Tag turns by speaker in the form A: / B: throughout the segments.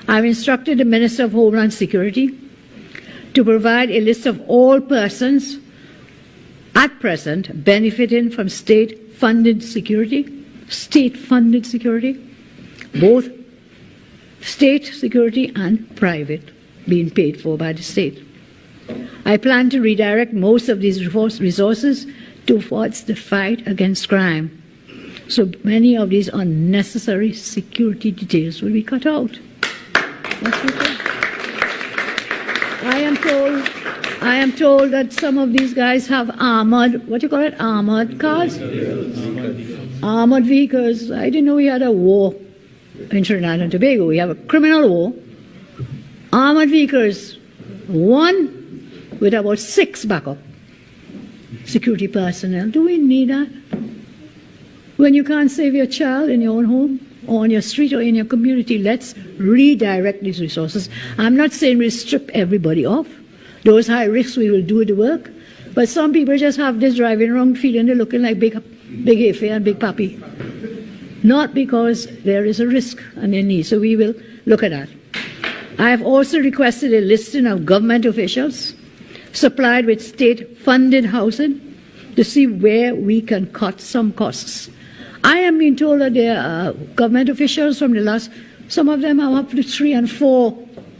A: I've instructed the Minister of Homeland Security to provide a list of all persons at present benefiting from state-funded security, both state security and private, being paid for by the state. I plan to redirect most of these resources towards the fight against crime. So many of these unnecessary security details will be cut out. I am told that some of these guys have armored, what do you call it, armored cars? Armored vehicles. I didn't know we had a war in Trinidad and Tobago. We have a criminal war. Armored vehicles, one with about 6 backup security personnel. Do we need that? When you can't save your child in your own home, or on your street, or in your community, let's redirect these resources. I'm not saying we'll strip everybody off. Those high risks, we will do the work. But some people just have this driving around feeling they're looking like Big Efe and Big Papi. Not because there is a risk and a need. So we will look at that. I have also requested a listing of government officials supplied with state-funded housing to see where we can cut some costs. I am being told that there are government officials from the last, some of them are up to 3 and 4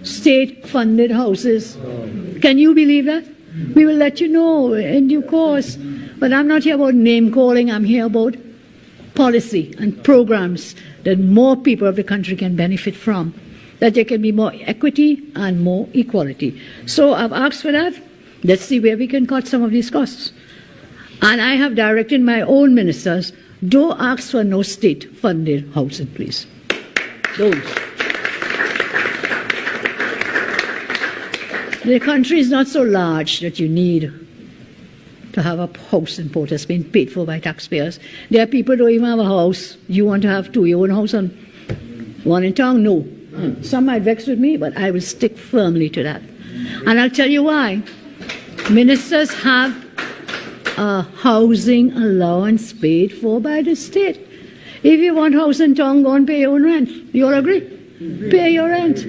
A: state-funded houses. Can you believe that? We will let you know in due course. But I'm not here about name-calling. I'm here about policy and programs that more people of the country can benefit from, that there can be more equity and more equality. So I've asked for that. Let's see where we can cut some of these costs. And I have directed my own ministers, don't ask for no state-funded housing, please. Don't. The country is not so large that you need to have a house in Port that's being paid for by taxpayers. There are people who don't even have a house. You want to have 2, your own house and one in town? No. Some might vex with me, but I will stick firmly to that. And I'll tell you why. Ministers have a housing allowance paid for by the state. If you want house in town, go and pay your own rent. You all agree? Pay your rent.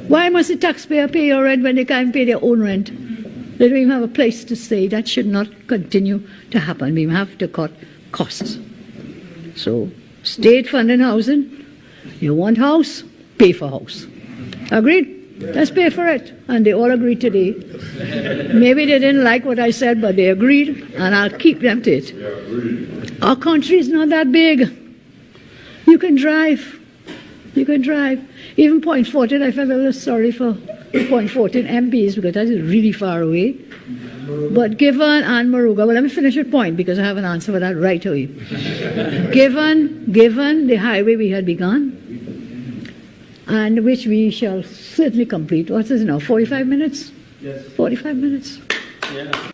A: Why must the taxpayer pay your rent when they can't pay their own rent? They don't even have a place to stay. That should not continue to happen. We have to cut costs. So, state-funded housing, you want house, pay for house. Agreed? Let's pay for it. And they all agreed today. Maybe they didn't like what I said, but they agreed, and I'll keep them to it. Our country is not that big. You can drive. You can drive. Even Point Fortin, I felt a little sorry for Point Fortin MPs because that is really far away. But given and Moruga, well, let me finish your point because I have an answer for that right away. Given the highway we had begun, and which we shall certainly complete. What is it now, 45 minutes? Yes. 45 minutes? Yeah.